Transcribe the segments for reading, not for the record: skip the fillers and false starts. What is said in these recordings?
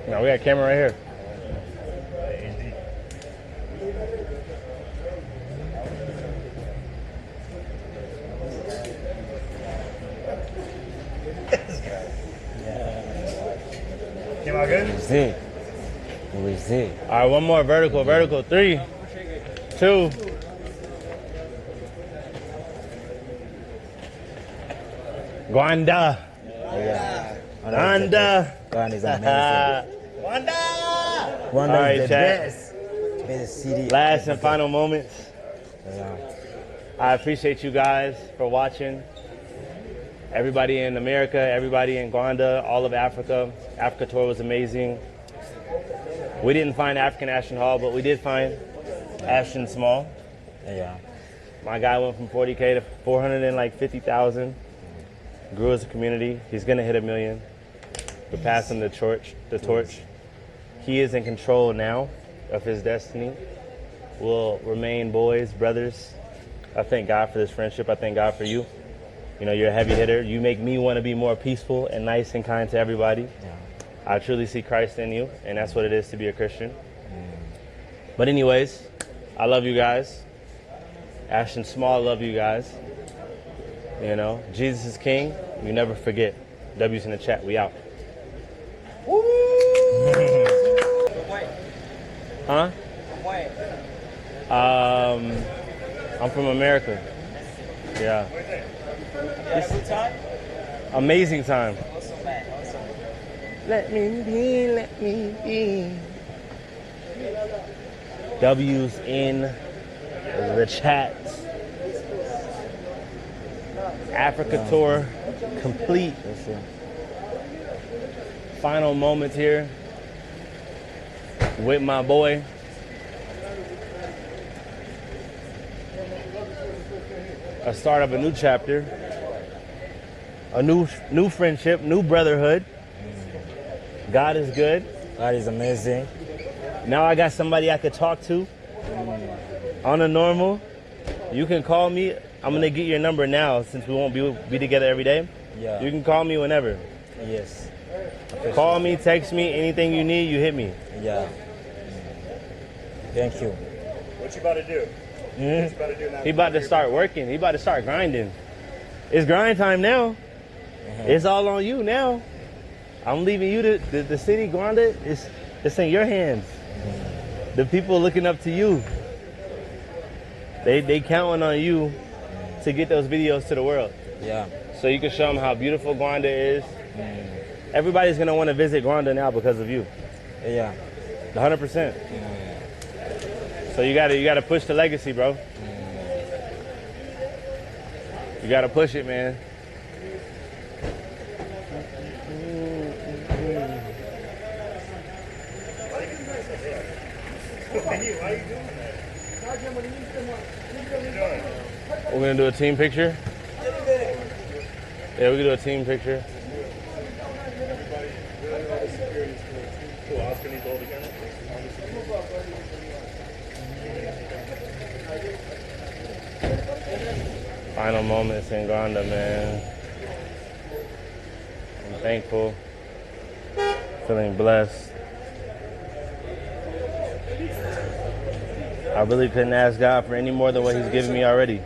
No, we got a camera right here. Came out good? All right, one more vertical. 3, 2. Rwanda. Rwanda. Rwanda is amazing. Rwanda is the best. Best city. Last and final moments. Yeah. I appreciate you guys for watching. Everybody in America, everybody in Rwanda, all of Africa. Africa tour was amazing. We didn't find African Ashton Hall, but we did find Ashton Small. Yeah. My guy went from 40K to 450,000. Grew as a community. He's gonna hit 1 million. We're passing the torch. He is in control now of his destiny. We'll remain boys, brothers. I thank God for this friendship. I thank God for you. You know, you're a heavy hitter. You make me want to be more peaceful and nice and kind to everybody. Yeah. I truly see Christ in you, and that's what it is to be a Christian. But anyways, I love you guys. Ashton Small, love you guys. You know, Jesus is King. You never forget. W's in the chat. We out. Woo! Huh? I'm from America. Yeah. Amazing time. Let me be. W's in the chat. Africa tour complete. Final moments here with my boy. A start of a new chapter, a new friendship, new brotherhood. God is good. God is amazing. Now I got somebody I could talk to on a normal. You can call me. I'm gonna get your number now since we won't be together every day. Yeah. You can call me whenever. Yes. Call me, text me, anything you need, you hit me. Yeah. Thank you. What you about to do? What you about to do now? He about to start working. He about to start grinding. It's grind time now. It's all on you now. I'm leaving you the city, Rwanda. It's in your hands. The people looking up to you. They counting on you to get those videos to the world. Yeah. So you can show them how beautiful Rwanda is. Everybody's gonna want to visit Rwanda now because of you. Yeah. 100%. So you gotta push the legacy, bro. You gotta push it, man. We're gonna do a team picture. Yeah, we can do a team picture. Final moments in Rwanda, man. I'm thankful, feeling blessed. I really couldn't ask God for any more than what He's given me already.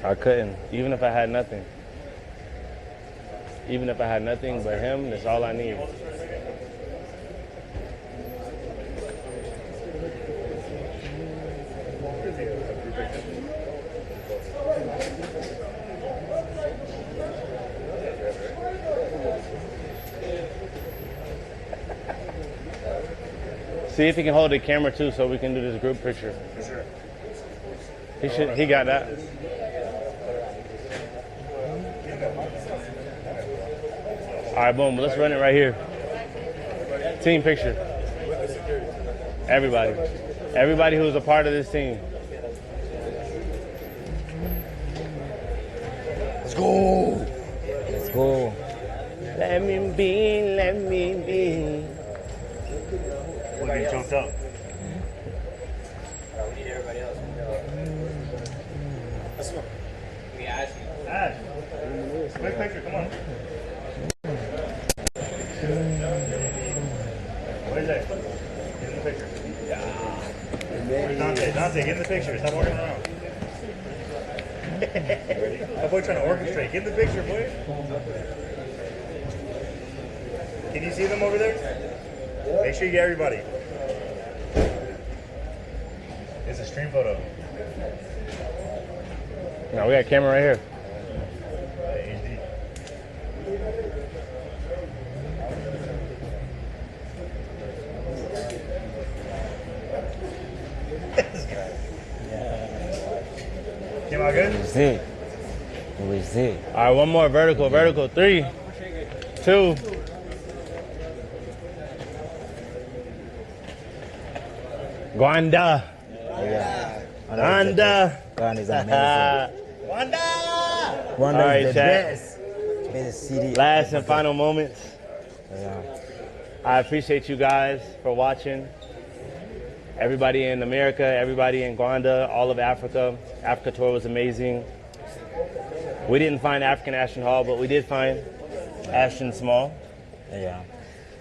I couldn't, even if I had nothing. Even if I had nothing but Him, that's all I need. See if he can hold the camera too, so we can do this group picture. For sure. He got that. All right, boom. Let's run it right here. Team picture. Everybody. Everybody who's a part of this team. Let's go. Let's go. Let me be, let me be. We're getting choked up. We need everybody else. Let's go. We Ash. Quick picture, come on. What is that? Get in the picture. Dante, get in the picture. Stop walking around. That boy trying to orchestrate. Get in the picture, boy. Can you see them over there? Make sure you get everybody. It's a stream photo. No, we got a camera right here. HD. This guy. Came out good? Was it? All right, one more vertical. 3, 2. Rwanda. Yeah. Rwanda. Rwanda is amazing. Wanda! Rwanda All right, is the chat. best city. Last and final moments. Yeah. I appreciate you guys for watching. Everybody in America, everybody in Rwanda, all of Africa. Africa tour was amazing. We didn't find African Ashton Hall, but we did find Ashton Small. Yeah.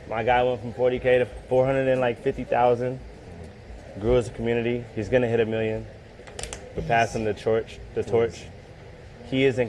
My guy went from 40K to 450,000. Grew as a community. He's gonna hit 1 million. We're passing the torch. He is in.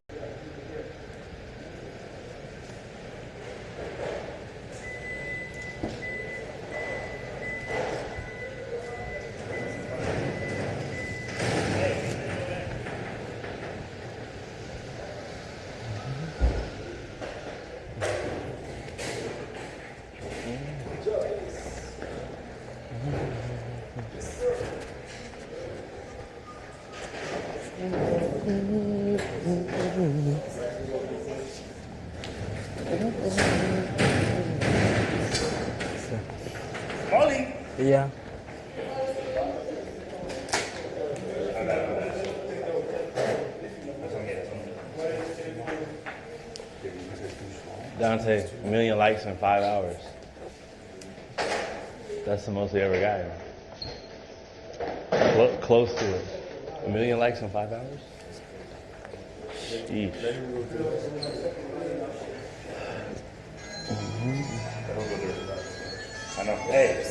Molly! Yeah. Dante, 1 million likes in 5 hours. That's the most we ever got. Close to it. 1 million likes in 5 hours? Sheesh. I know. Hey,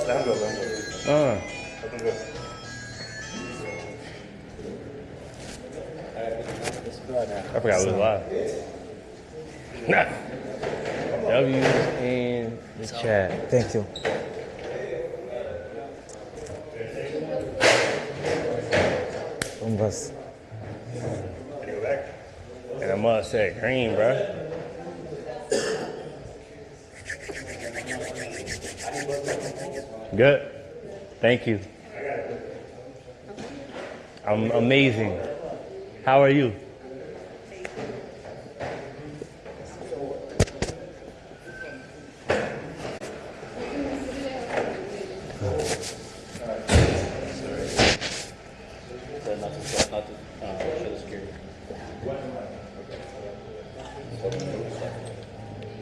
let him go, let him go. Let him go. I forgot we was live. W's in the chat. Thank you. Bombas. Can you go back? And I must say green, bro. Good. Thank you. I'm amazing. How are you?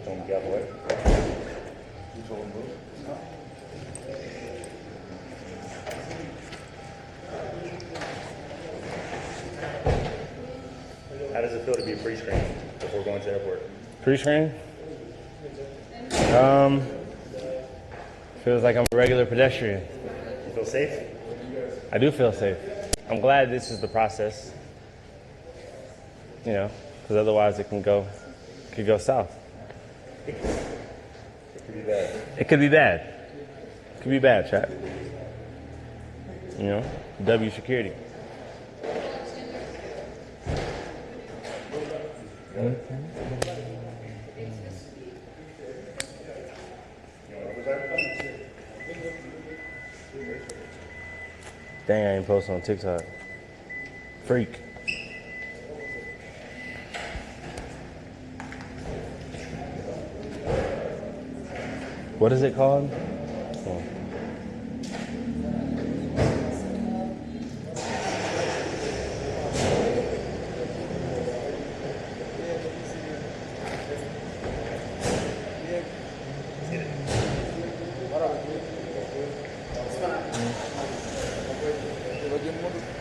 Don't get away. How does it feel to be pre-screened before going to the airport? Pre-screen? Feels like I'm a regular pedestrian. You feel safe? I do feel safe. I'm glad this is the process. You know, because otherwise it could go south. It could be bad. It could be bad. It could be bad, chat. You know, W security. Dang, I ain't posting on TikTok. Freak. What is it called? Oh.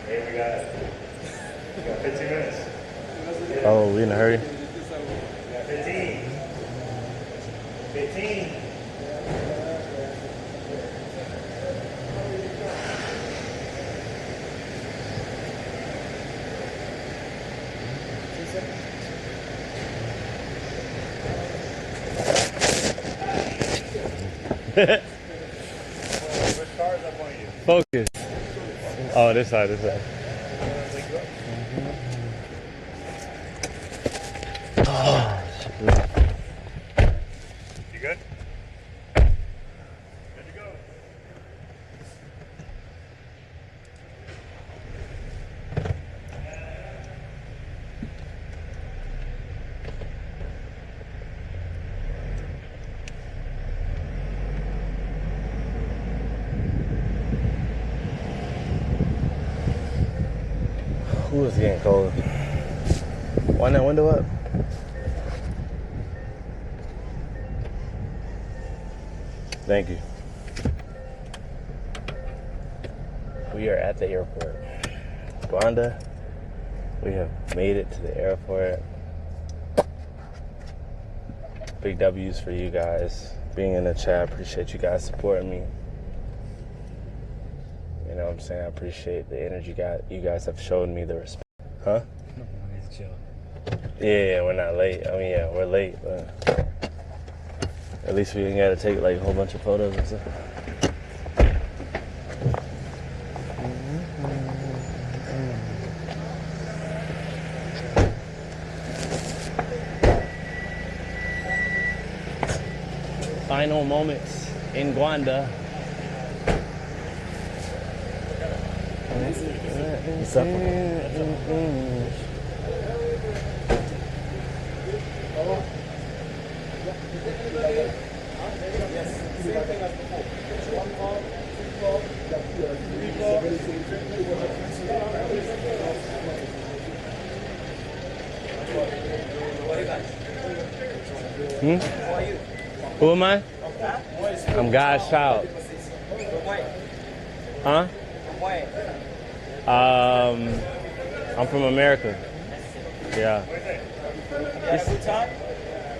Hey, we got 15 minutes. Oh, we in a hurry? We got 15. 15. Focus. Oh, this side, this side. You good? Good to go. Ooh, it's getting cold. Wind that window up. Thank you. We are at the airport. Rwanda, we have made it to the airport. Big W's for you guys being in the chat. Appreciate you guys supporting me. You know what I'm saying? I appreciate the energy you guys have shown me, the respect. Huh? Yeah, we're not late. I mean, yeah, we're late, but at least we didn't gotta take like a whole bunch of photos and stuff. Final moments in Rwanda. What's up? Who am I? I'm God's child. Huh? I'm from America. Yeah.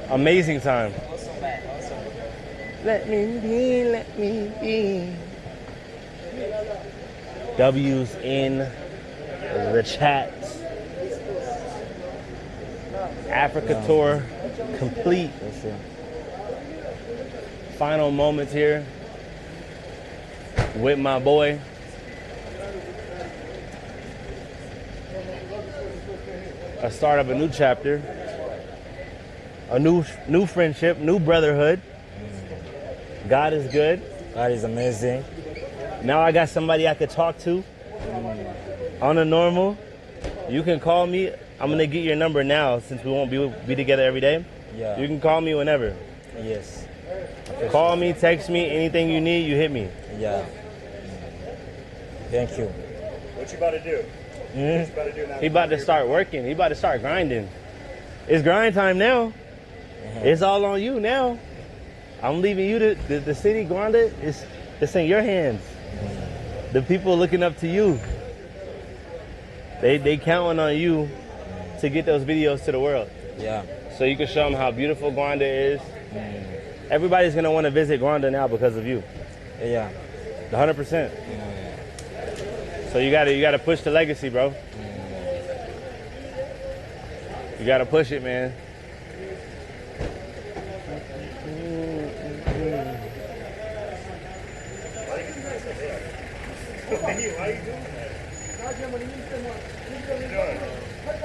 Amazing time. Let me be, let me be. W's in the chat. Africa tour complete. Final moments here with my boy. A start of a new chapter, a new friendship, new brotherhood. God is good. God is amazing. Now I got somebody I could talk to on a normal. You can call me. I'm gonna get your number now since we won't be together every day. Yeah. You can call me whenever. Yes. Call me, text me, anything you need, you hit me. Yeah. Thank you. What you about to do? What you about to do now? He about to start working. He about to start grinding. It's grind time now. It's all on you now. I'm leaving you the city, Rwanda. It's in your hands. The people looking up to you. They counting on you to get those videos to the world. Yeah. So you can show them how beautiful Rwanda is. Everybody's gonna want to visit Rwanda now because of you. Yeah. 100%. So you gotta push the legacy, bro. You gotta push it, man.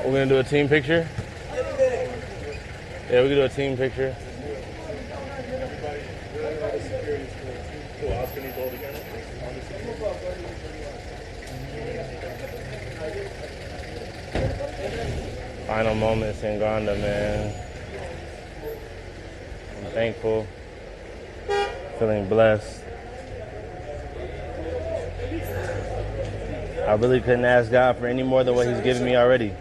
We're gonna do a team picture. Yeah, we can do a team picture. Final moments in Rwanda, man. I'm thankful, feeling blessed. I really couldn't ask God for any more than what He's given me already.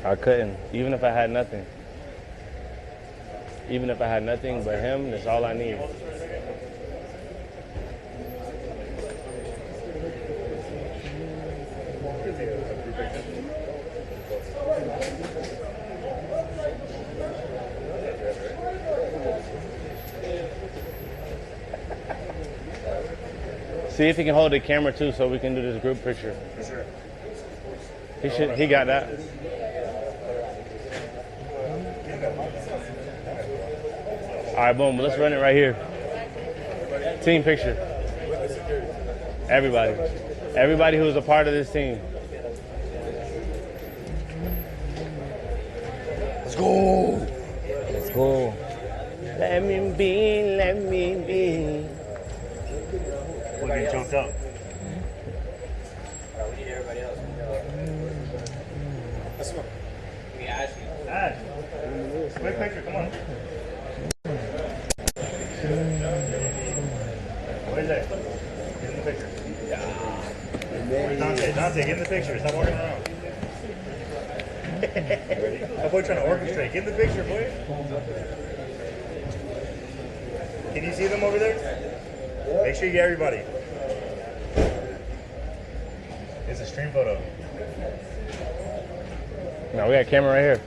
I couldn't, even if I had nothing. Even if I had nothing but Him, that's all I need. See if he can hold the camera too, so we can do this group picture. For sure. He got that. All right, boom. Let's run it right here. Team picture. Everybody who's a part of this team. Let's go. Let's go. Let me be, let me be. We're getting choked up. We need everybody else. Let's go. We Ash. Ash. Quick picture, come on. What is that? Get in the picture. Dante, get in the picture. Stop walking around. That boy trying to orchestrate. Get in the picture, boy. Can you see them over there? Make sure you get everybody. It's a stream photo. No, we got a camera right here.